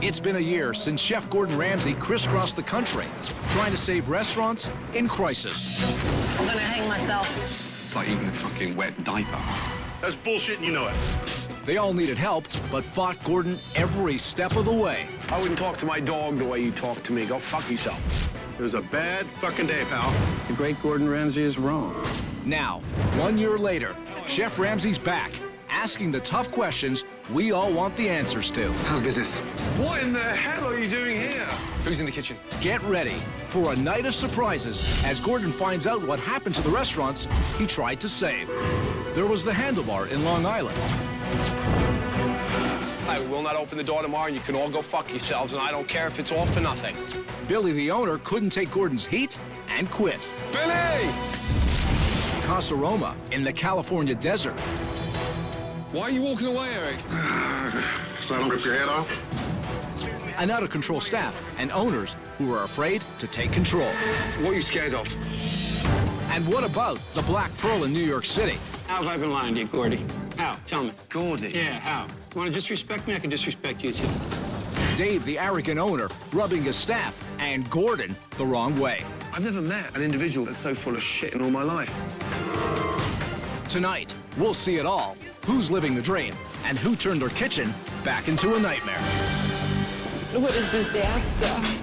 It's been a year since Chef Gordon Ramsay crisscrossed the country, trying to save restaurants in crisis. I'm gonna hang myself. Like eating a fucking wet diaper. That's bullshit and you know it. They all needed help, but fought Gordon every step of the way. I wouldn't talk to my dog the way you talk to me. Go fuck yourself. It was a bad fucking day, pal. The great Gordon Ramsay is wrong. Now, 1 year later, Chef Ramsay's back, asking the tough questions we all want the answers to. How's business? What in the hell are you doing here? Who's in the kitchen? Get ready for a night of surprises as Gordon finds out what happened to the restaurants he tried to save. There was the Handlebar in Long Island. I will not open the door tomorrow, and you can all go fuck yourselves, and I don't care if it's all for nothing. Billy, the owner, couldn't take Gordon's heat and quit. Billy! Casaroma in the California desert. Why are you walking away, Eric? So I don't rip your head off? An out-of-control staff and owners who are afraid to take control. What are you scared of? And what about the Black Pearl in New York City? How have I been lying to you, Gordy? How? Tell me. Gordy? Yeah, how? You want to disrespect me? I can disrespect you, too. Dave, the arrogant owner, rubbing his staff, and Gordon the wrong way. I've never met an individual that's so full of shit in all my life. Tonight, we'll see it all. Who's living the dream, and who turned their kitchen back into a nightmare. What a disaster.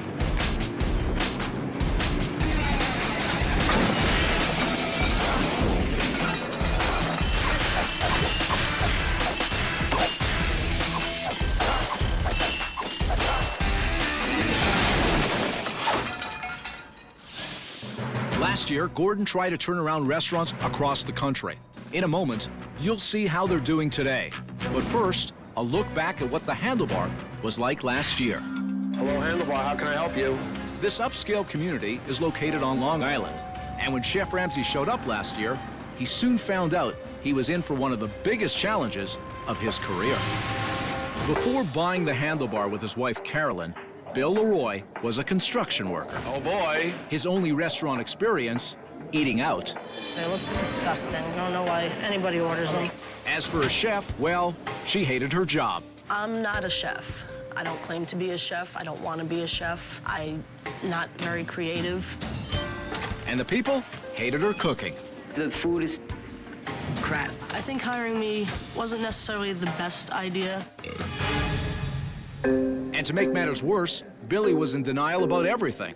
Last year, Gordon tried to turn around restaurants across the country. In a moment, you'll see how they're doing today. But first, a look back at what the Handlebar was like last year. Hello, Handlebar. How can I help you? This upscale community is located on Long Island. And when Chef Ramsay showed up last year, he soon found out he was in for one of the biggest challenges of his career. Before buying the Handlebar with his wife, Carolyn, Bill Leroy was a construction worker. Oh, boy. His only restaurant experience, eating out. They look disgusting. I don't know why anybody orders them. As for a chef, well, she hated her job. I'm not a chef. I don't claim to be a chef. I don't want to be a chef. I'm not very creative. And the people hated her cooking. The food is crap. I think hiring me wasn't necessarily the best idea. And to make matters worse, Billy was in denial about everything.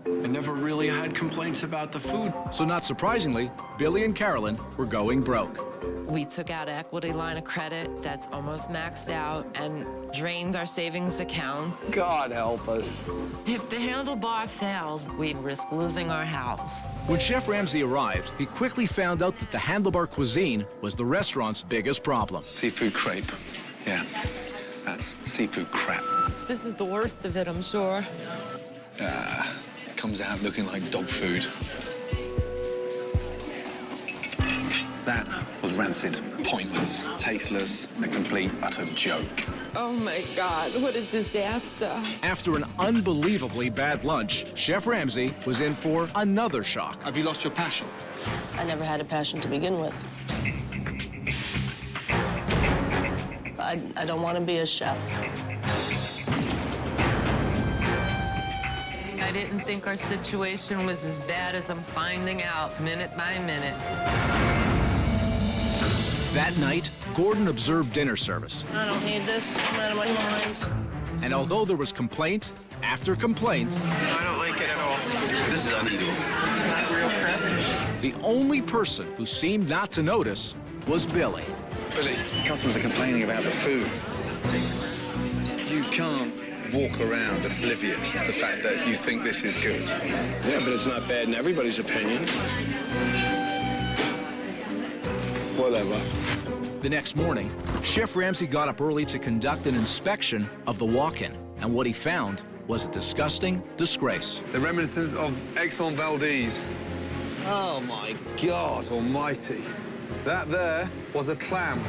I never really had complaints about the food. So not surprisingly, Billy and Carolyn were going broke. We took out an equity line of credit that's almost maxed out and drained our savings account. God help us. If the Handlebar fails, we risk losing our house. When Chef Ramsay arrived, he quickly found out that the Handlebar cuisine was the restaurant's biggest problem. Seafood crepe. Yeah, that's seafood crap. This is the worst of it, I'm sure. Comes out looking like dog food. That was rancid, pointless, tasteless, a complete, utter joke. Oh my God, what a disaster. After an unbelievably bad lunch, Chef Ramsay was in for another shock. Have you lost your passion? I never had a passion to begin with. I don't want to be a chef. I didn't think our situation was as bad as I'm finding out minute by minute. That night, Gordon observed dinner service. I don't need this. I'm out of my mind. And although there was complaint after complaint, I don't like it at all. This is uneatable. It's not real crap. the only person who seemed not to notice was Billy. Billy, customers are complaining about the food. You can't walk around oblivious to the fact that you think this is good. Yeah, but it's not bad in everybody's opinion. Whatever. The next morning, Chef Ramsay got up early to conduct an inspection of the walk-in, and what he found was a disgusting disgrace. The reminiscence of Exxon Valdez. Oh, my God almighty. That there was a clam.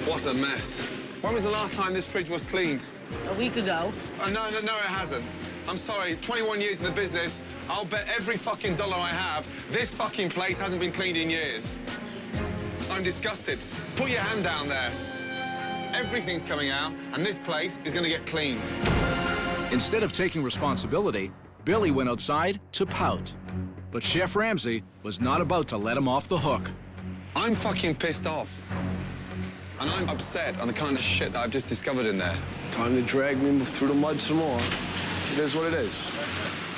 What a mess. When was the last time this fridge was cleaned? A week ago. Oh, no, it hasn't. I'm sorry, 21 years in the business, I'll bet every fucking dollar I have, this fucking place hasn't been cleaned in years. I'm disgusted. Put your hand down there. Everything's coming out, and this place is gonna get cleaned. Instead of taking responsibility, Billy went outside to pout. But Chef Ramsay was not about to let him off the hook. I'm fucking pissed off. And I'm upset on the kind of shit that I've just discovered in there. Time to drag me through the mud some more. It is what it is.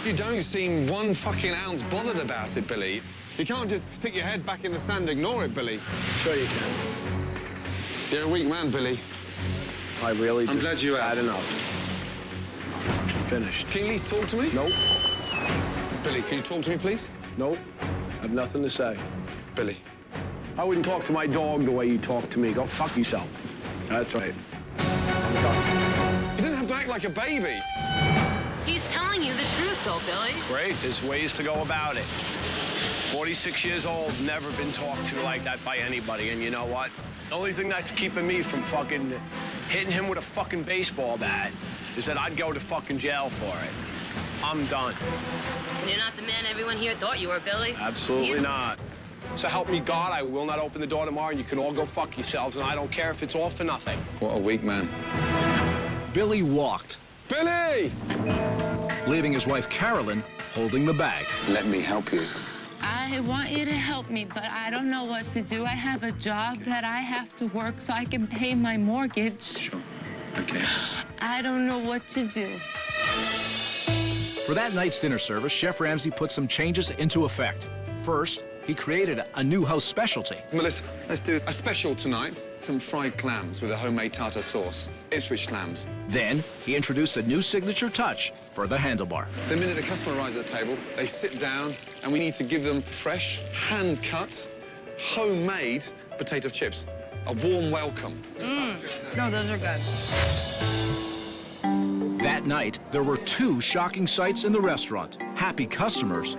You don't seem one fucking ounce bothered about it, Billy. You can't just stick your head back in the sand and ignore it, Billy. Sure you can. You're a weak man, Billy. I really I'm glad you had have. enough. Finished. Can you at least talk to me? Nope. Billy, can you talk to me, please? Nope. I have nothing to say. Billy. I wouldn't talk to my dog the way you talk to me. Go fuck yourself. That's right. You don't have to act like a baby. He's telling you the truth, though, Billy. Great, there's ways to go about it. 46 years old, never been talked to like that by anybody, and you know what? The only thing that's keeping me from fucking hitting him with a fucking baseball bat is that I'd go to fucking jail for it. I'm done. You're not the man everyone here thought you were, Billy. Absolutely not. So help me God, I will not open the door tomorrow, and you can all go fuck yourselves, and I don't care if it's all for nothing. What a weak man. Billy walked, Billy! leaving his wife Carolyn holding the bag. Let me help you. I want you to help me, but I don't know what to do. I have a job that I have to work so I can pay my mortgage. Sure. Okay. I don't know what to do. For that night's dinner service, Chef Ramsay put some changes into effect. First, he created a new house specialty. Melissa, let's do a special tonight. Some fried clams with a homemade tartar sauce. Ipswich clams. Then, he introduced a new signature touch for the Handlebar. The minute the customer arrives at the table, they sit down, and we need to give them fresh, hand-cut, homemade potato chips. A warm welcome. No, those are good. That night, there were 2 shocking sights in the restaurant. Happy customers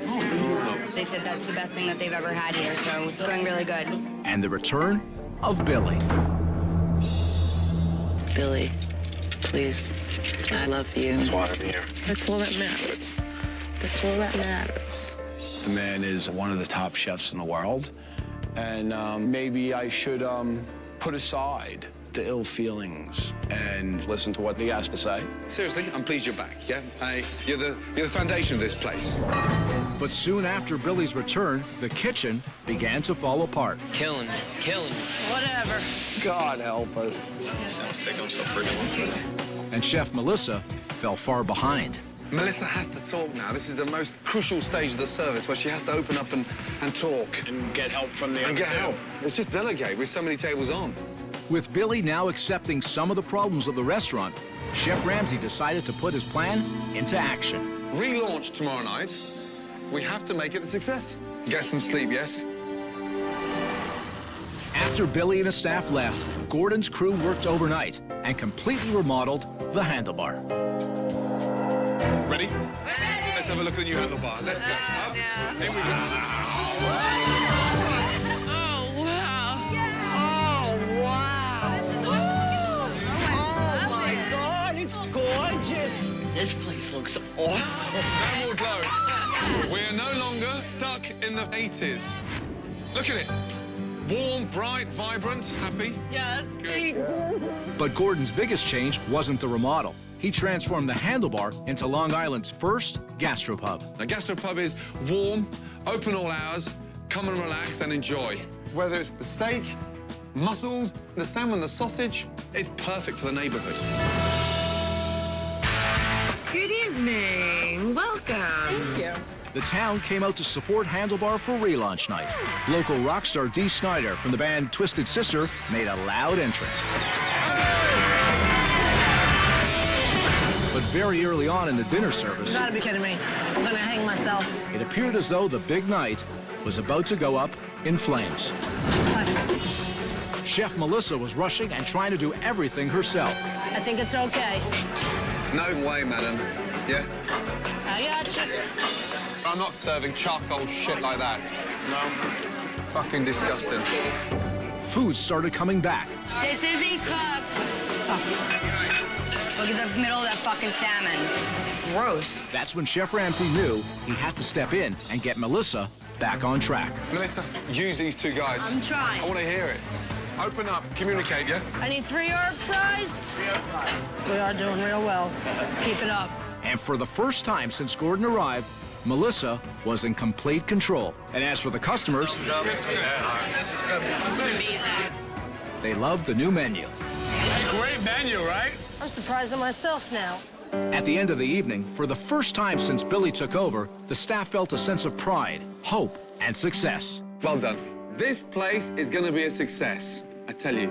They said that's the best thing that they've ever had here, so it's going really good. and the return of Billy. Billy, please, I love you. That's why I'm here. That's all that matters. That's all that matters. The man is one of the top chefs in the world, and maybe I should put aside the ill feelings and listen to what he has to say. Seriously, I'm pleased you're back, yeah? You're the foundation of this place. But soon after Billy's return, the kitchen began to fall apart. Killing me, killing me. Whatever. God help us. And Chef Melissa fell far behind. Melissa has to talk now. This is the most crucial stage of the service where she has to open up and talk. And get help from the And other get two. help. It's just delegate with so many tables on. With Billy now accepting some of the problems of the restaurant, Chef Ramsay decided to put his plan into action. Relaunch tomorrow night. We have to make it a success. Get some sleep, yes? After Billy and his staff left, Gordon's crew worked overnight and completely remodeled the Handlebar. Ready? Let's have a look at the new handlebar. Let's go. Up. Here we go. This place looks awesome. No more glows. We're no longer stuck in the 80s. Look at it. Warm, bright, vibrant, happy. Yes. But Gordon's biggest change wasn't the remodel. He transformed the Handlebar into Long Island's first Gastropub. A Gastropub is warm, open all hours, come and relax and enjoy. Whether it's the steak, mussels, the salmon, the sausage, it's perfect for the neighborhood. Good evening. Welcome. Thank you. The town came out to support Handlebar for relaunch night. Local rock star Dee Snider from the band Twisted Sister made a loud entrance. But very early on in the dinner service, You gotta be kidding me. I'm gonna hang myself. it appeared as though the big night was about to go up in flames. Chef Melissa was rushing and trying to do everything herself. I think it's okay. No way, madam. Yeah? I gotcha. I'm not serving charcoal shit like that. No. Fucking disgusting. Food started coming back. This isn't cooked. Look at the middle of that fucking salmon. Gross. That's when Chef Ramsay knew he had to step in and get Melissa back on track. Melissa, use these 2 guys. I'm trying. I want to hear it. Open up, communicate, yeah? I need 3 herb fries. We are doing real well. Let's keep it up. And for the first time since Gordon arrived, Melissa was in complete control. And as for the customers, they loved the new menu. Great menu, right? I'm surprised at myself now. At the end of the evening, for the first time since Billy took over, the staff felt a sense of pride, hope, and success. Well done. This place is going to be a success, I tell you.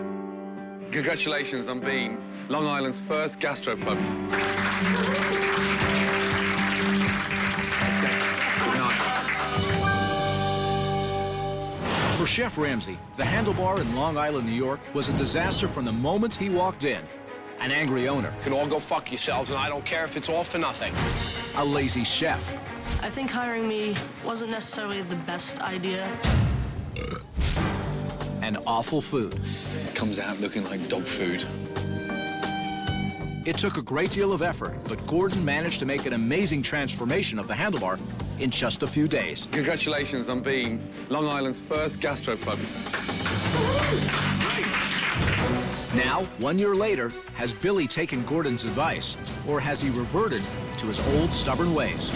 Congratulations on being Long Island's first gastropub. Good night. For Chef Ramsay, the Handlebar in Long Island, New York was a disaster from the moment he walked in. An angry owner. You can all go fuck yourselves, and I don't care if it's all for nothing. A lazy chef. I think hiring me wasn't necessarily the best idea. And awful food. It comes out looking like dog food. It took a great deal of effort, but Gordon managed to make an amazing transformation of the Handlebar in just a few days. Congratulations on being Long Island's first gastropub. Now, 1 year later, has Billy taken Gordon's advice, or has he reverted to his old stubborn ways?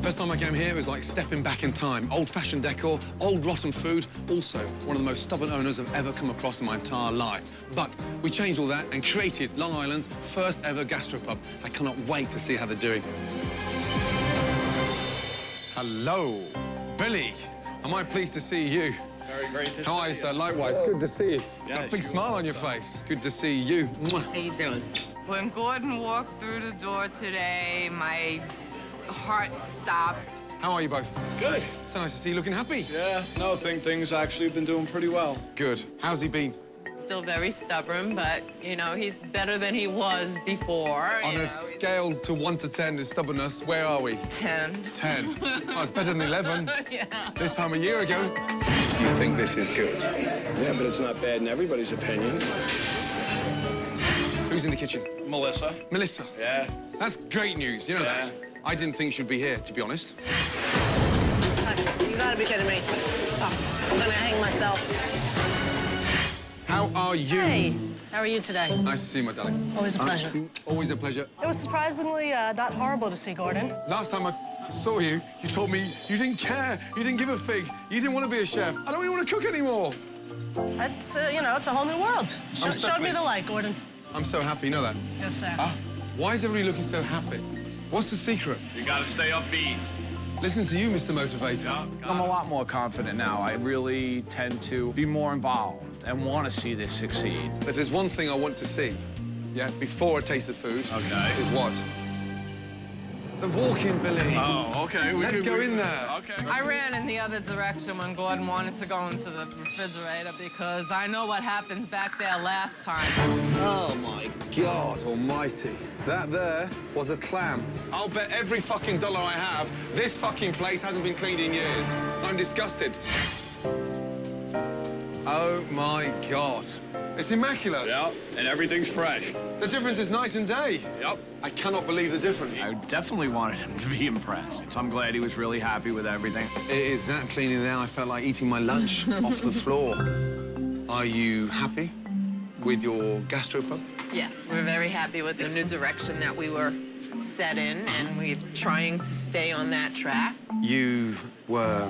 First time I came here, it was like stepping back in time. Old-fashioned decor, old rotten food. Also, one of the most stubborn owners I've ever come across in my entire life. But we changed all that and created Long Island's first ever gastropub. I cannot wait to see how they're doing. Hello, Billy. Am I pleased to see you? Very great to see you. How are you, sir? Likewise. Good to see you. Got a big smile on your face. Good to see you. How you doing? When Gordon walked through the door today, my heart stopped. How are you both? Good. So nice to see you looking happy. Yeah, no, I think things actually have been doing pretty well. Good. How's he been? Still very stubborn, but, you know, he's better than he was before. On a scale to 1 to 10 is stubbornness, where are we? 10. 10. Oh, it's better than 11. Yeah. This time a year ago. You think this is good? Yeah, but it's not bad in everybody's opinion. Who's in the kitchen? Melissa. Melissa. Yeah. That's great news. You know that. I didn't think she'd be here, to be honest. You gotta be kidding me. Oh, I'm gonna hang myself. How are you? Hey, how are you today? Nice to see you, my darling. Always a pleasure. Always a pleasure. It was surprisingly not horrible to see Gordon. Last time I saw you, you told me you didn't care. You didn't give a fig. You didn't want to be a chef. I don't even want to cook anymore. That's, you know, it's a whole new world. Showed me the light, Gordon. I'm so happy, you know that? Yes, sir. Why is everybody looking so happy? What's the secret? You gotta stay upbeat. Listen to you, Mr. Motivator. I'm a lot more confident now. I really tend to be more involved and want to see this succeed. If there's one thing I want to see, yeah, before I taste the food, is what? The walk-in, Billy. Oh, okay. Let's go in there. Okay. I ran in the other direction when Gordon wanted to go into the refrigerator because I know what happened back there last time. Oh, my God almighty. That there was a clam. I'll bet every fucking dollar I have, this fucking place hasn't been cleaned in years. I'm disgusted. Oh, my God. It's immaculate. Yep, and everything's fresh. The difference is night and day. Yep. I cannot believe the difference. I definitely wanted him to be impressed. So I'm glad he was really happy with everything. It is that clean in there. I felt like eating my lunch off the floor. Are you happy with your gastropub? Yes, we're very happy with the new direction that we were set in, and we're trying to stay on that track. You were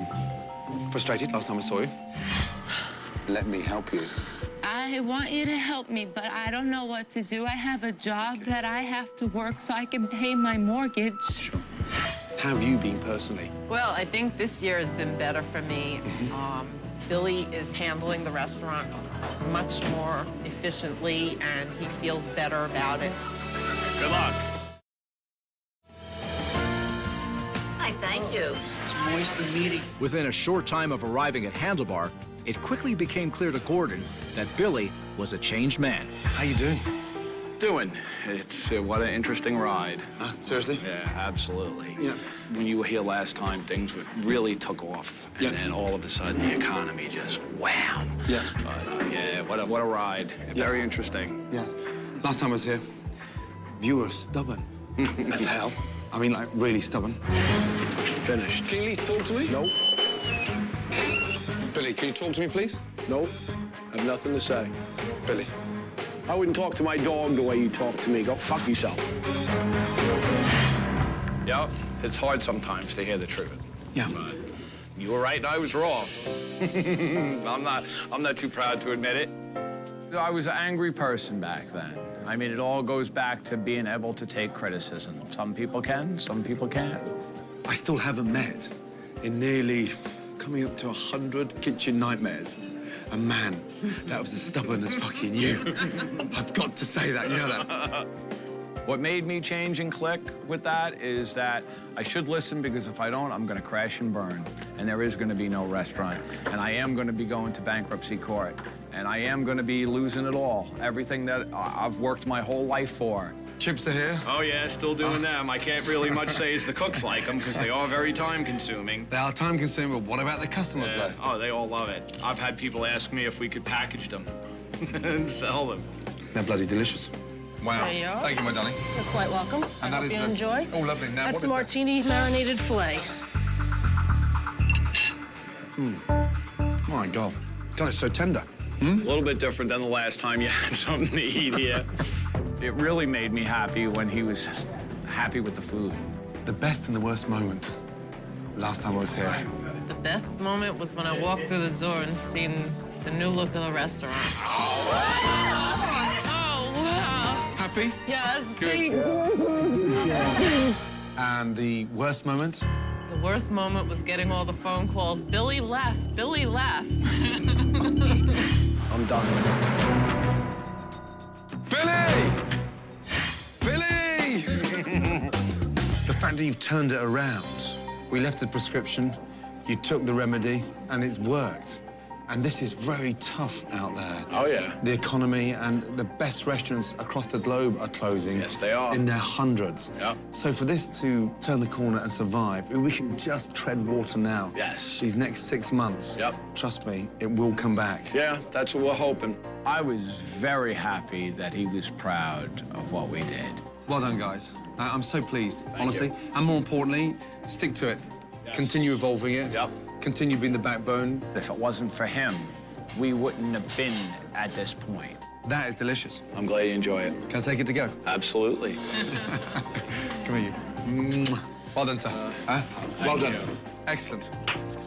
frustrated last time I saw you. Let me help you. I want you to help me, but I don't know what to do. I have a job that I have to work so I can pay my mortgage. Sure. How have you been personally? Well, I think this year has been better for me. Billy is handling the restaurant much more efficiently, and he feels better about it. Good luck. Hi, thank you. It's moist and meaty. Within a short time of arriving at Handlebar, it quickly became clear to Gordon that Billy was a changed man. How you doing? Doing. It's what an interesting ride. Seriously? Yeah, absolutely. Yeah. When you were here last time, things really took off. Yeah. And then all of a sudden, the economy just wham. Yeah. But yeah, what a ride. Very interesting. Yeah. Last time I was here, you were stubborn as hell. I mean, like, really stubborn. Finished. Can you at least talk to me? Nope. Billy, can you talk to me, please? Nope. Have nothing to say. Billy. I wouldn't talk to my dog the way you talk to me. Go fuck yourself. Yep, it's hard sometimes to hear the truth. Yeah. But you were right and I was wrong. I'm not too proud to admit it. I was an angry person back then. I mean, it all goes back to being able to take criticism. Some people can, some people can't. I still haven't met, in nearly coming up to 100 kitchen nightmares, a man that was as stubborn as fucking you. I've got to say that, you know that. What made me change and click with that is that I should listen, because if I don't, I'm gonna crash and burn. And there is gonna be no restaurant. And I am gonna be going to bankruptcy court. And I am gonna be losing it all. Everything that I've worked my whole life for. Chips are here. Oh, yeah, still doing them. I can't really much say as the cooks like them, because they are very time-consuming. They are time-consuming, but what about the customers, though? Oh, they all love it. I've had people ask me if we could package them and sell them. They're bloody delicious. Wow. There you are. Thank you, my darling. You're quite welcome. I hope you enjoy. Oh, lovely. Now, That's what the is that? martini marinated filet. My God. God, it's so tender. A little bit different than the last time you had something to eat here. It really made me happy when he was happy with the food. The best and the worst moment. Last time I was here. The best moment was when I walked through the door and seen the new look of the restaurant. Oh, wow. Happy? Yes, Good. And the worst moment? The worst moment was getting all the phone calls. Billy left, Billy left. I'm done. Billy! Billy! The fact that you've turned it around. We left the prescription, you took the remedy, and it's worked. And this is very tough out there. Oh, yeah. The economy and the best restaurants across the globe are closing. Yes, they are. In their hundreds. Yep. So for this to turn the corner and survive, we can just tread water now. Yes. These next 6 months. Yep. Trust me, it will come back. Yeah, that's what we're hoping. I was very happy that he was proud of what we did. Well done, guys. I'm so pleased, honestly. you. And more importantly, stick to it. Yes. Continue evolving it. Yep. Continue being the backbone. If it wasn't for him, we wouldn't have been at this point. That is delicious. I'm glad you enjoy it. Can I take it to go? Absolutely. Come here, you. Mwah. Well done, sir. Well done. you. Excellent.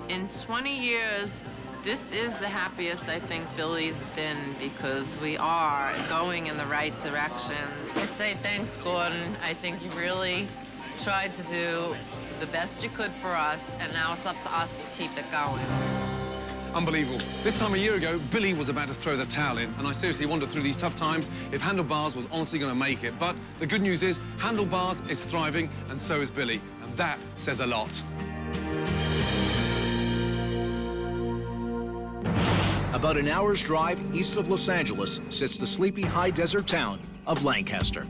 In 20 years, this is the happiest I think Billy's been, because we are going in the right direction. I say thanks, Gordon. I think you really tried to do the best you could for us, and now it's up to us to keep it going. Unbelievable. This time a year ago, Billy was about to throw the towel in, and I seriously wondered through these tough times if Handlebars was honestly going to make it. But the good news is, Handlebars is thriving, and so is Billy, and that says a lot. About an hour's drive east of Los Angeles sits the sleepy high desert town of Lancaster.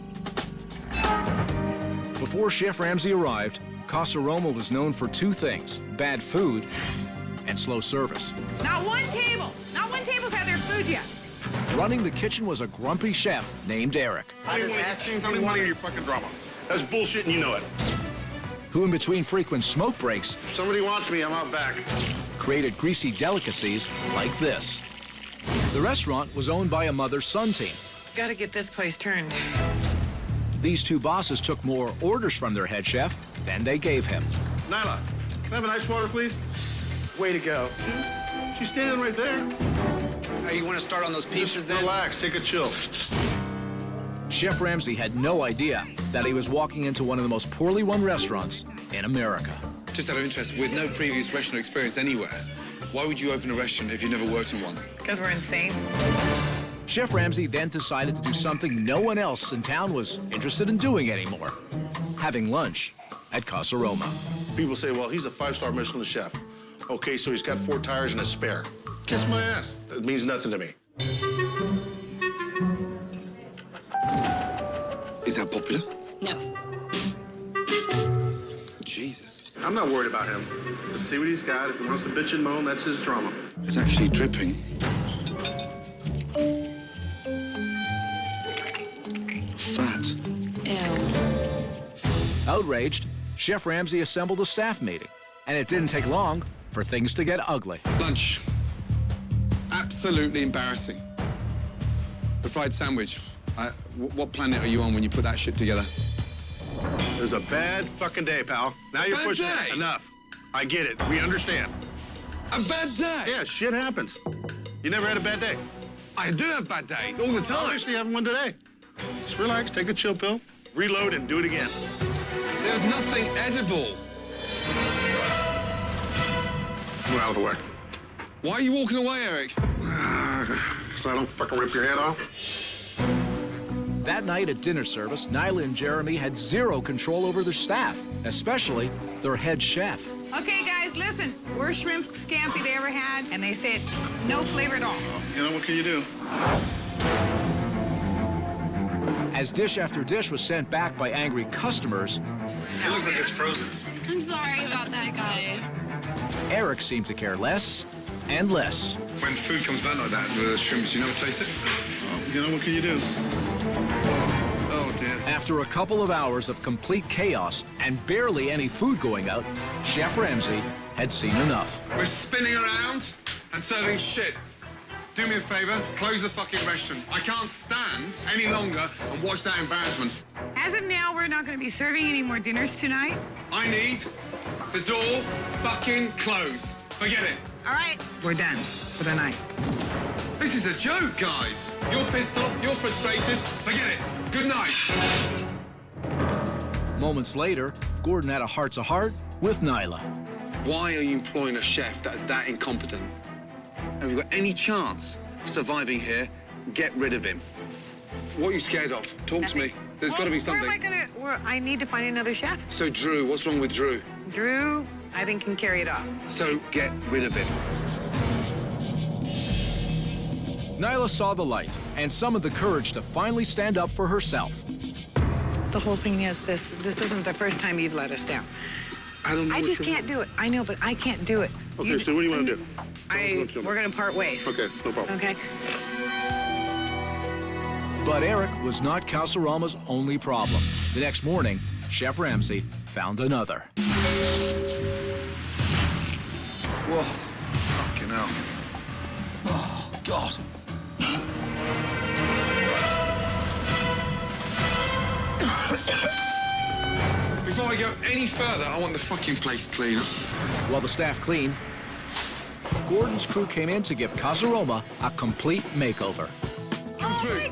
Before Chef Ramsay arrived, Casaroma was known for two things: bad food and slow service. Not one table's had their food yet. Running the kitchen was a grumpy chef named Eric, I don't want any fucking drama. That's bullshit and you know it. who in between frequent smoke breaks If somebody wants me, I'm out back. created greasy delicacies like this. The restaurant was owned by a mother-son team. Gotta get this place turned. These two bosses took more orders from their head chef than they gave him. Nyla, can I have an ice water, please? Way to go. She's standing right there. Hey, you want to start on those pizzas then? Relax, take a chill. Chef Ramsay had no idea that he was walking into one of the most poorly run restaurants in America. Just out of interest, with no previous restaurant experience anywhere, why would you open a restaurant if you've never worked in one? Because we're insane. Chef Ramsay then decided to do something no one else in town was interested in doing anymore: having lunch at Casaroma. People say, well, he's a 5-star Michelin chef. Okay, so he's got 4 tires and a spare. Kiss my ass. That means nothing to me. Is that popular? No. Jesus. I'm not worried about him. Let's see what he's got. If he wants to bitch and moan, that's his drama. It's actually dripping. Fat. Ew. Outraged, Chef Ramsay assembled a staff meeting, and it didn't take long for things to get ugly. Lunch. Absolutely absolutely embarrassing. The fried sandwich. What planet are you on when you put that shit together? It was a bad fucking day, pal. Now you're Bad pushing day? it. Enough. I get it. We understand. A bad day? Yeah, shit happens. You never had a bad day. I do have bad days all the time. Obviously, having one today. Just relax, take a chill pill, reload, and do it again. There's nothing edible. Move out of the way. Why are you walking away, Eric? So I don't fucking rip your head off. That night at dinner service, Nyla and Jeremy had zero control over their staff, especially their head chef. Okay, guys, listen. Worst shrimp scampi they ever had, and they said no flavor at all. You know, what can you do? As dish after dish was sent back by angry customers, It looks like it's frozen. I'm sorry about that, guy. Eric seemed to care less and less. When food comes back like that, the shrimps, you never taste it? You know, what can you do? Oh, dear. After a couple of hours of complete chaos and barely any food going out, Chef Ramsay had seen enough. We're spinning around and serving shit. Do me a favor, close the fucking restaurant. I can't stand any longer and watch that embarrassment. As of now, we're not going to be serving any more dinners tonight. I need the door fucking closed. Forget it. All right. We're done for the night. This is a joke, guys. You're pissed off, you're frustrated. Forget it. Good night. Moments later, Gordon had a heart-to-heart with Nyla. Why are you employing a chef that is that incompetent? Have you got any chance of surviving here? Get rid of him. What are you scared of? Talk to me. There's got to be something. Where am I gonna? I need to find another chef. So, Drew, what's wrong with Drew? Drew, I think can carry it off. So, get rid of him. Nyla saw the light and summoned the courage to finally stand up for herself. The whole thing is this isn't the first time you've let us down. I don't know. I just can't do it. I know, but I can't do it. Okay, so what do you want to do? We're gonna part ways. Okay, no problem. Okay. But Eric was not Casaroma's only problem. The next morning, Chef Ramsay found another. Whoa, fucking hell. Oh, God. Before I go any further, I want the fucking place clean. While the staff cleaned, Gordon's crew came in to give Casaroma a complete makeover. Come through.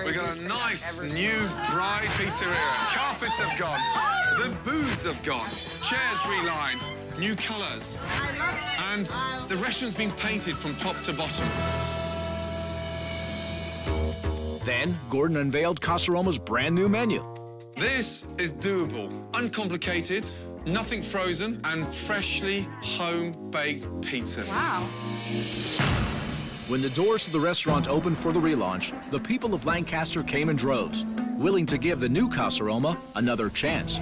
We got a nice new bright pizzeria. Carpets have gone. The booths have gone. Chairs relined. New colours. And the restaurant's been painted from top to bottom. Then, Gordon unveiled Casaroma's brand new menu. This is doable, uncomplicated, nothing frozen, and freshly home-baked pizza. Wow. When the doors of the restaurant opened for the relaunch, the people of Lancaster came in droves, willing to give the new Casaroma another chance.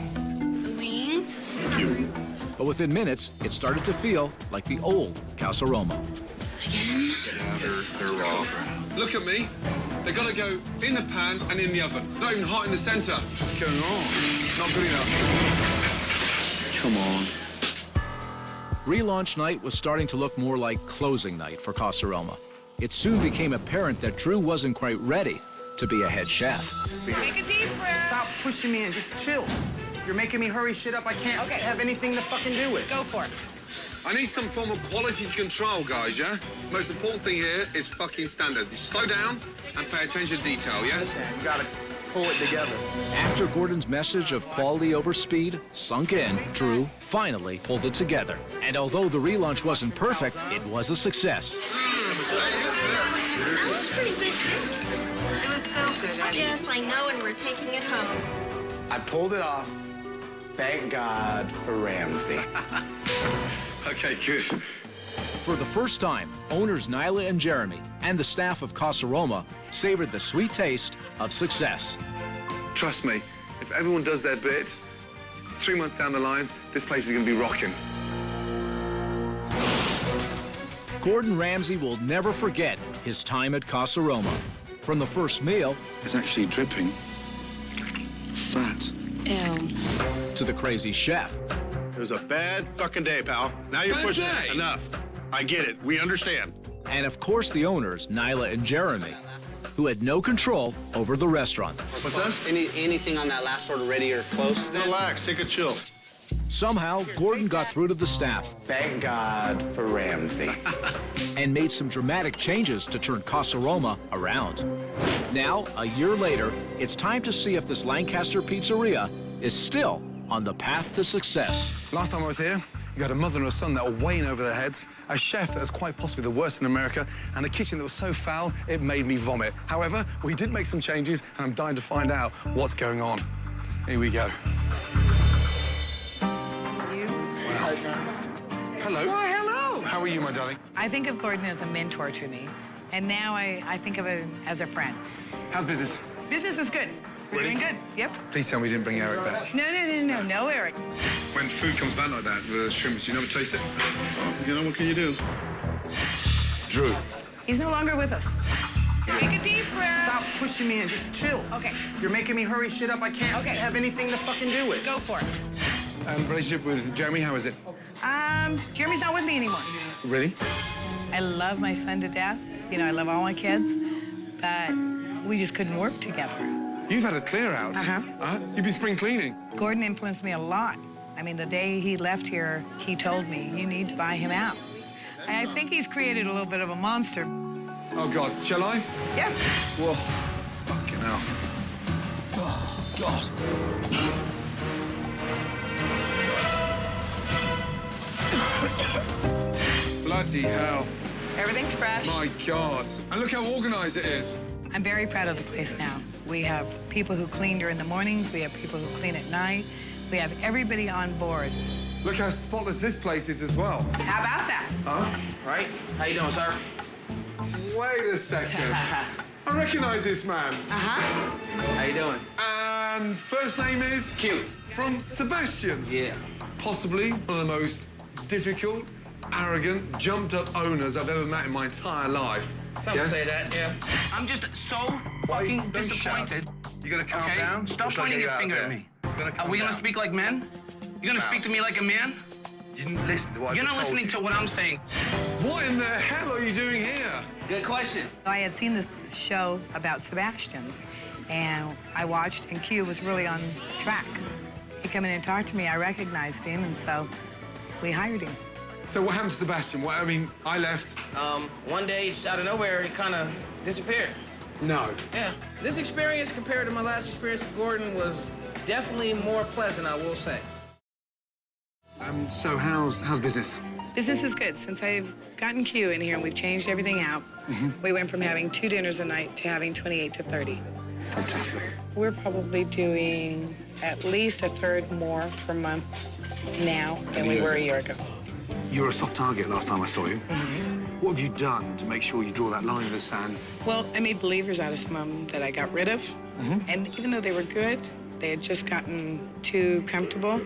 Wings? But within minutes, it started to feel like the old Casaroma. Again? They're raw. Look at me. They've got to go in the pan and in the oven. Not even hot in the center. What's going on? Not good enough. Come on. Relaunch night was starting to look more like closing night for Casaroma. It soon became apparent that Drew wasn't quite ready to be a head chef. Take a deep breath. Stop pushing me and just chill. You're making me hurry shit up I can't have anything to fucking do with. Go for it. I need some form of quality control, guys, yeah? Most important thing here is fucking standard. You slow down and pay attention to detail, yeah? You gotta pull it together. After Gordon's message of quality over speed sunk in, Drew finally pulled it together. And although the relaunch wasn't perfect, it was a success. That was pretty good. It was so good. Yes, I know, and we're taking it home. I pulled it off. Thank God for Ramsay. Okay, good. For the first time, owners Nyla and Jeremy and the staff of Casaroma savored the sweet taste of success. Trust me, if everyone does their bit, 3 months down the line, this place is going to be rocking. Gordon Ramsay will never forget his time at Casaroma. From the first meal It's actually dripping. Fat. Ew. to the crazy chef, It was a bad fucking day, pal. Now you're pushing it. Enough. I get it. We understand. And of course the owners, Nyla and Jeremy, who had no control over the restaurant. What's that? Anything on that last order ready or close? Relax. Take a chill. Somehow, Gordon got through to the staff. Thank God for Ramsay. And made some dramatic changes to turn Casaroma around. Now, a year later, it's time to see if this Lancaster pizzeria is still on the path to success. Last time I was here, you had a mother and a son that were weighing over their heads, a chef that was quite possibly the worst in America, and a kitchen that was so foul it made me vomit. However, we did make some changes, and I'm dying to find out what's going on. Here we go. Hello. Why, hello. How are you, my darling? I think of Gordon as a mentor to me, and now I think of him as a friend. How's business? Business is good. We're Really? doing good. Yep. Please tell me you didn't bring Eric back. No, Eric. When food comes back like that, the shrimps, you never taste it? You know, what can you do? Drew. He's no longer with us. Take a deep breath. Stop pushing me and just chill. Okay. You're making me hurry shit up I can't have anything to fucking do with. Go for it. Relationship with Jeremy, how is it? Jeremy's not with me anymore. Really? I love my son to death. You know, I love all my kids, but we just couldn't work together. You've had a clear out. You've been spring cleaning. Gordon influenced me a lot. I mean, the day he left here, he told me, you need to buy him out. I think he's created a little bit of a monster. Oh, God. Shall I? Yeah. Whoa. Fucking hell. Oh, God. Bloody hell. Everything's fresh. My God. And look how organized it is. I'm very proud of the place now. We have people who clean during the mornings. We have people who clean at night. We have everybody on board. Look how spotless this place is as well. How about that? Huh? Right? How you doing, sir? Wait a second. I recognize this man. How you doing? And first name is? Cute. From Sebastian's. Yeah. Possibly one of the most difficult, arrogant, jumped-up owners I've ever met in my entire life. Some would say that, yeah. I'm just so fucking disappointed. You gonna calm Okay? down? Stop pointing your finger at me. Are we gonna speak like men? You're gonna speak to me like a man? You didn't listen to what You're not listening to what I'm saying. What in the hell are you doing here? Good question. I had seen this show about Sebastian's, and I watched, and Q was really on track. He came in and talked to me. I recognized him, and so we hired him. So what happened to Sebastian? Well, I mean, I left. One day, just out of nowhere, he kind of disappeared. No. Yeah. This experience, compared to my last experience with Gordon, was definitely more pleasant, I will say. So how's business? Business is good. Since I've gotten Q in here and we've changed everything out, we went from having 2 dinners a night to having 28 to 30. Fantastic. We're probably doing at least a third more per month now than we were a year ago. You were a soft target last time I saw you. What have you done to make sure you draw that line in the sand? Well, I made believers out of some of them that I got rid of. And even though they were good, they had just gotten too comfortable.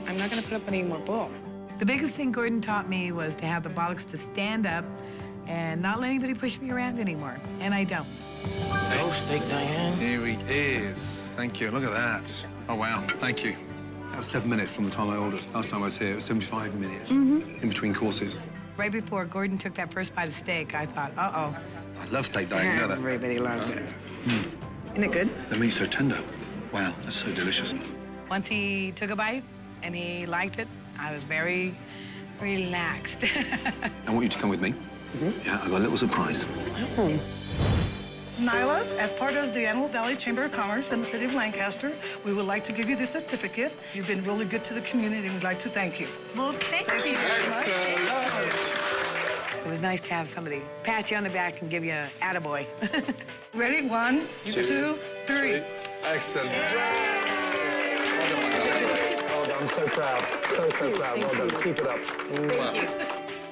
I'm not going to put up any more bull. The biggest thing Gordon taught me was to have the bollocks to stand up and not let anybody push me around anymore. And I don't. Oh, steak, Diane. Here he is. Thank you. Look at that. Oh, wow. Thank you. That was 7 minutes from the time I ordered. Last time I was here, it was 75 minutes in between courses. Right before Gordon took that first bite of steak, I thought, uh-oh. I love steak, Diane. You know that. Everybody loves it. Isn't it good? The meat's so tender. Wow, that's so delicious. Once he took a bite and he liked it, I was very relaxed. I want you to come with me. Yeah, I've got a little surprise. Nyla, as part of the Antelope Valley Chamber of Commerce in the city of Lancaster, we would like to give you this certificate. You've been really good to the community, and we'd like to thank you. Well, thank you very much. It was nice to have somebody pat you on the back and give you an attaboy. Ready? 1, 2, 3. Excellent. Well done. I'm so proud. So proud. Well done. Keep it up. Thank you.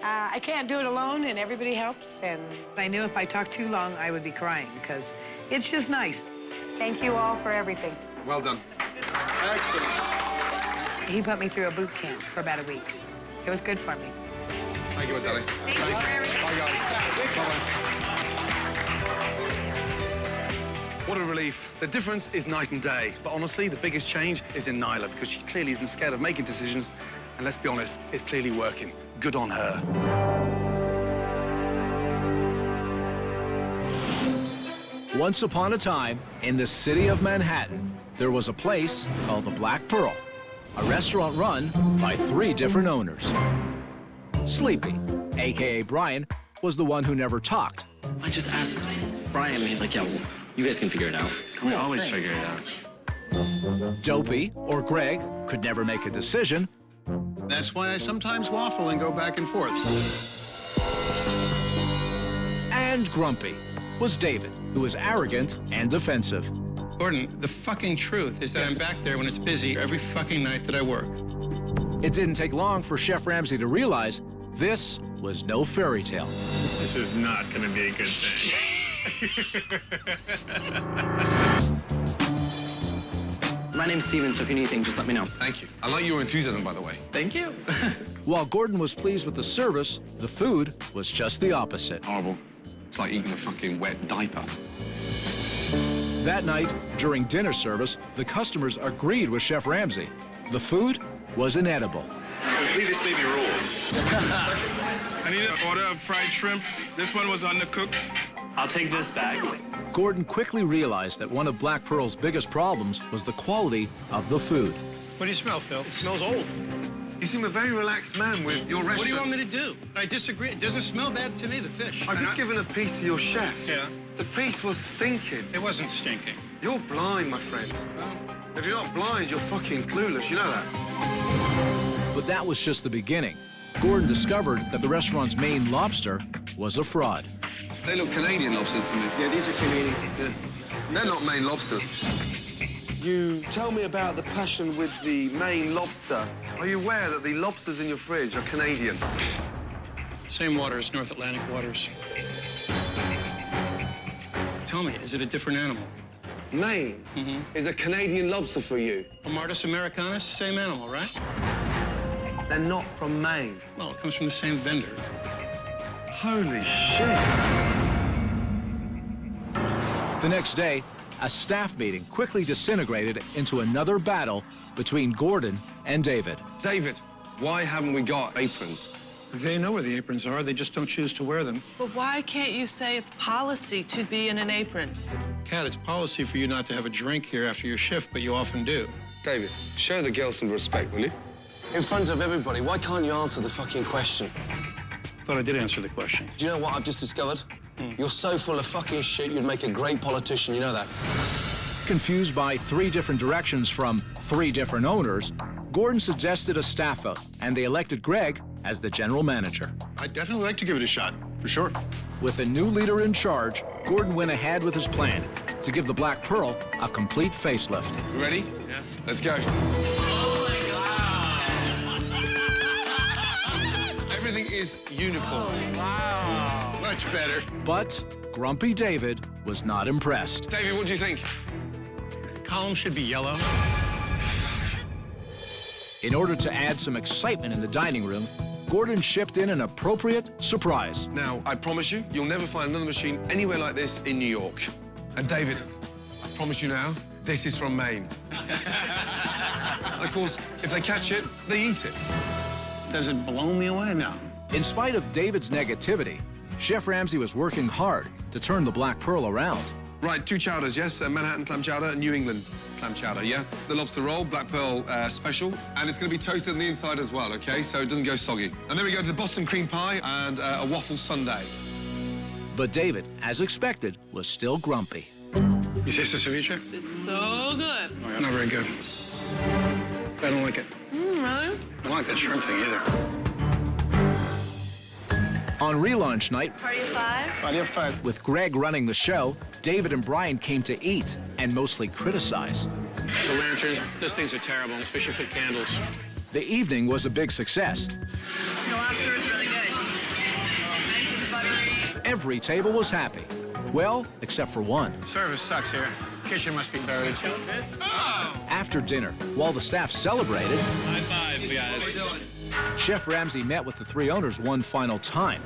I can't do it alone, and everybody helps. And I knew if I talked too long, I would be crying, because it's just nice. Thank you all for everything. Well done. Excellent. He put me through a boot camp for about a week. It was good for me. Thank you, darling. Thank you for everything. Bye, guys. Bye-bye. What a relief. The difference is night and day. But honestly, the biggest change is in Nyla, because she clearly isn't scared of making decisions, And let's be honest, it's clearly working. Good on her. Once upon a time, in the city of Manhattan, there was a place called the Black Pearl, a restaurant run by 3 different owners. Sleepy, a.k.a. Brian, was the one who never talked. I just asked Brian, and he's like, yeah, well, you guys can figure it out. We always figure it out. Dopey, or Greg, could never make a decision. That's why I sometimes waffle and go back and forth. And Grumpy was David, who was arrogant and defensive. Gordon, the fucking truth is that I'm back there when it's busy every fucking night that I work. It didn't take long for Chef Ramsay to realize this was no fairy tale. This is not going to be a good thing. My name's Steven, so if you need anything, just let me know. Thank you. I like your enthusiasm, by the way. Thank you. While Gordon was pleased with the service, the food was just the opposite. Horrible. It's like eating a fucking wet diaper. That night, during dinner service, the customers agreed with Chef Ramsay. The food was inedible. I believe this may be raw. I need an order of fried shrimp. This one was undercooked. I'll take this bag. Gordon quickly realized that one of Black Pearl's biggest problems was the quality of the food. What do you smell, Phil? It smells old. You seem a very relaxed man with your restaurant. What do you want me to do? I disagree. It doesn't smell bad to me, the fish. I've just given a piece to your chef. Yeah. The piece was stinking. It wasn't stinking. You're blind, my friend. If you're not blind, you're fucking clueless. You know that? But that was just the beginning. Gordon discovered that the restaurant's main lobster was a fraud. They look Canadian lobsters to me. Yeah, these are Canadian. They're not Maine lobsters. You tell me about the passion with the Maine lobster. Are you aware that the lobsters in your fridge are Canadian? Same waters, North Atlantic waters. Tell me, is it a different animal? Maine is a Canadian lobster for you. Martis americanus, same animal, right? They're not from Maine. Well, it comes from the same vendor. Holy shit. The next day, a staff meeting quickly disintegrated into another battle between Gordon and David. David, why haven't we got aprons? They know where the aprons are, they just don't choose to wear them. But why can't you say it's policy to be in an apron? Kat, it's policy for you not to have a drink here after your shift, but you often do. David, show the girl some respect, will you? In front of everybody, why can't you answer the fucking question? Thought I did answer the question. Do you know what I've just discovered? You're so full of fucking shit, you'd make a great politician, you know that? Confused by 3 different directions from 3 different owners, Gordon suggested a staff vote, and they elected Greg as the general manager. I'd definitely like to give it a shot, for sure. With a new leader in charge, Gordon went ahead with his plan to give the Black Pearl a complete facelift. You ready? Yeah. Let's go. Everything is uniform. Wow. Much better. But Grumpy David was not impressed. David, what do you think? Column should be yellow. In order to add some excitement in the dining room, Gordon shipped in an appropriate surprise. Now, I promise you, you'll never find another machine anywhere like this in New York. And David, I promise you now, this is from Maine. And of course, if they catch it, they eat it. Does it blow me away? No. In spite of David's negativity, Chef Ramsay was working hard to turn the Black Pearl around. Right, 2 chowders, yes? Manhattan clam chowder and New England clam chowder, yeah? The lobster roll, Black Pearl special, and it's going to be toasted on the inside as well, OK? So it doesn't go soggy. And then we go to the Boston cream pie and a waffle sundae. But David, as expected, was still grumpy. You taste the ceviche? It's so good. Oh, yeah. Not very good. I don't like it. Really? I don't like that shrimp thing either. On relaunch night, Party of 5? Party of 5. with Greg running the show, David and Brian came to eat and mostly criticize. The lanterns, those things are terrible, especially put candles. The evening was a big success. The lobster is really good. Nice and buttery. Every table was happy. Well, except for one. Service sucks here. Kitchen must be buried. Oh! After dinner, while the staff celebrated, High 5, guys. Chef Ramsay met with the 3 owners one final time.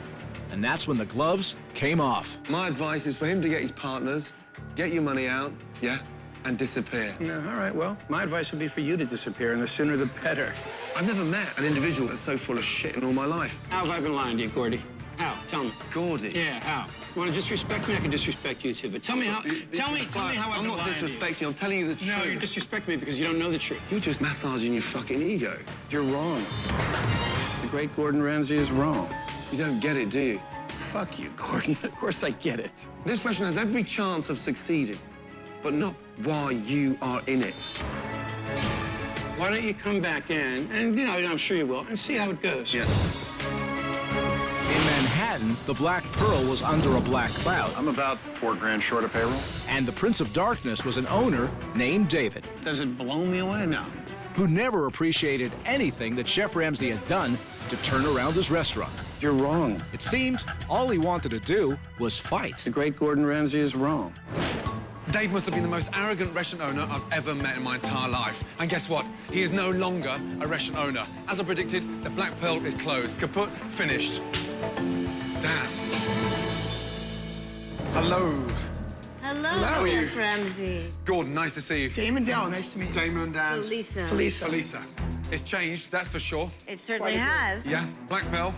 And that's when the gloves came off. My advice is for him to get his partners, get your money out, yeah? and disappear. Yeah, all right, well, my advice would be for you to disappear, and the sooner the better. I've never met an individual that's so full of shit in all my life. How have I been lying to you, Gordy? How? Tell me. Gordy? Yeah, how? You want to disrespect me? I can disrespect you, too. But tell me how, tell me how I've I'm been not lying to you. disrespecting, I'm telling you the truth. No, you disrespect me because you don't know the truth. You're just massaging your fucking ego. You're wrong. The great Gordon Ramsay is wrong. You don't get it, do you? Fuck you, Gordon. Of course I get it. This restaurant has every chance of succeeding, but not while you are in it. Why don't you come back in, and, you know, I'm sure you will, and see how it goes. Yeah. In Manhattan, the Black Pearl was under a black cloud. I'm about $4 grand short of payroll. And the Prince of Darkness was an owner named David, Does it blow me away? No. who never appreciated anything that Chef Ramsay had done to turn around his restaurant. You're wrong. It seemed all he wanted to do was fight. The great Gordon Ramsay is wrong. Dave must have been the most arrogant restaurant owner I've ever met in my entire life. And guess what? He is no longer a restaurant owner. As I predicted, the Black Pearl is closed. Kaput, finished. Damn. Hello. Hello, Chef Ramsay. Gordon, nice to see you. Damon Dell, nice to meet you. Damon and... Felisa. Felisa. It's changed, that's for sure. It certainly has. Yeah, Black Pearl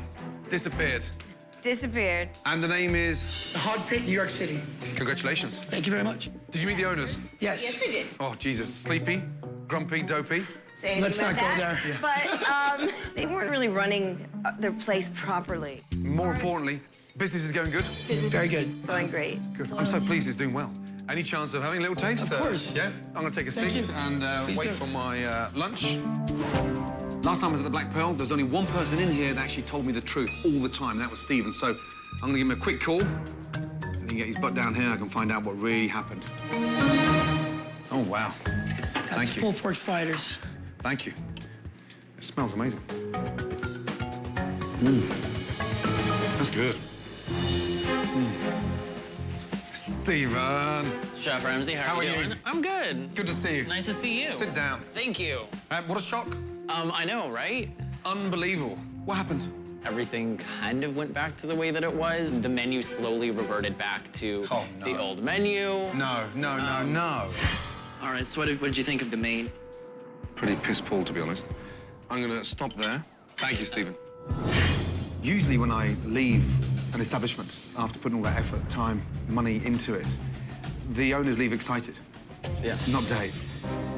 disappeared. Disappeared. And the name is... The Hog Pit, New York City. Congratulations. Thank you very much. Did you meet the owners? Yes. Yes, we did. Oh, Jesus. Sleepy, grumpy, dopey. Say Let's anything not about go that. But they weren't really running their place properly. More importantly, business is going good? Very good. Going great. Good. I'm so pleased it's doing well. Any chance of having a little taste? Of course. Yeah? I'm going to take a Thank seat you. and Please wait do. for my lunch. Last time I was at the Black Pearl, there was only one person in here that actually told me the truth all the time, and that was Stephen. So I'm going to give him a quick call, and he can get his butt down here, and I can find out what really happened. Oh, wow. Thank you. Pulled pork sliders. Thank you. It smells amazing. That's good. Stephen. Chef Ramsay, how are you doing? I'm good. Good to see you. Nice to see you. Sit down. Thank you. What a shock. I know, right? Unbelievable. What happened? Everything kind of went back to the way that it was. The menu slowly reverted back to the old menu. No. All right, so what did you think of the main? Pretty piss poor, to be honest. I'm going to stop there. Thank you, Stephen. Usually when I leave an establishment, after putting all that effort, time, money into it, the owners leave excited. Yeah. Not Dave.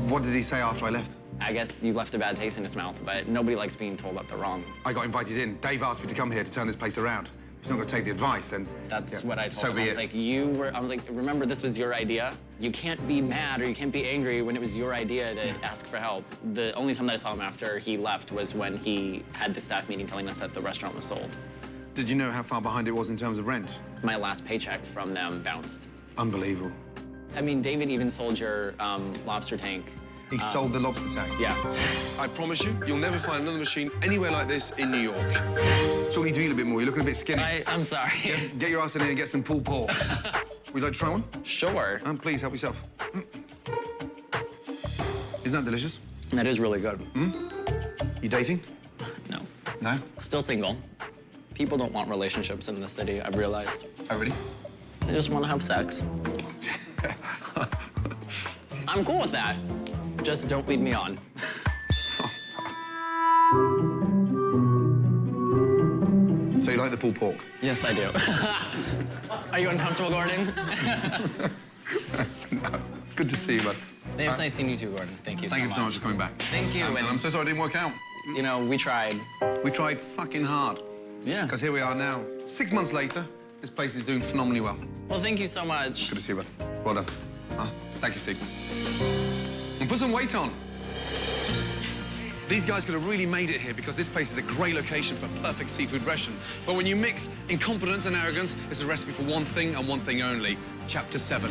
What did he say after I left? I guess you left a bad taste in his mouth, but nobody likes being told that they're wrong. I got invited in. Dave asked me to come here to turn this place around. If he's not going to take the advice, then... That's what I told so him. be I was it. like, I was like, remember, this was your idea. You can't be mad or you can't be angry when it was your idea to ask for help. The only time that I saw him after he left was when he had the staff meeting telling us that the restaurant was sold. Did you know how far behind it was in terms of rent? My last paycheck from them bounced. Unbelievable. I mean, David even sold your lobster tank. He sold the lobster tank? Yeah. I promise you, you'll never find another machine anywhere like this in New York. So you need to eat a bit more. You're looking a bit skinny. I'm sorry. Get your ass in here and get some pulled pork. Would you like to try one? Sure. Please, help yourself. Isn't that delicious? That is really good. You dating? No. No? Still single. People don't want relationships in the city, I've realized. Oh, really? They just want to have sex. I'm cool with that. Just don't lead me on. So you like the pulled pork? Yes, I do. Are you uncomfortable, Gordon? No. Good to see you, bud. It's nice seeing you too, Gordon. Thank you so much. Thank you so much for coming back. Thank you. And I'm so sorry it didn't work out. You know, we tried. We tried fucking hard. Yeah. Because here we are now. 6 months later, this place is doing phenomenally well. Well, thank you so much. Good to see you, bud. Well done. Thank you, Steve. And put some weight on. These guys could have really made it here because this place is a great location for a perfect seafood restaurant. But when you mix incompetence and arrogance, it's a recipe for one thing and one thing only. Chapter 7.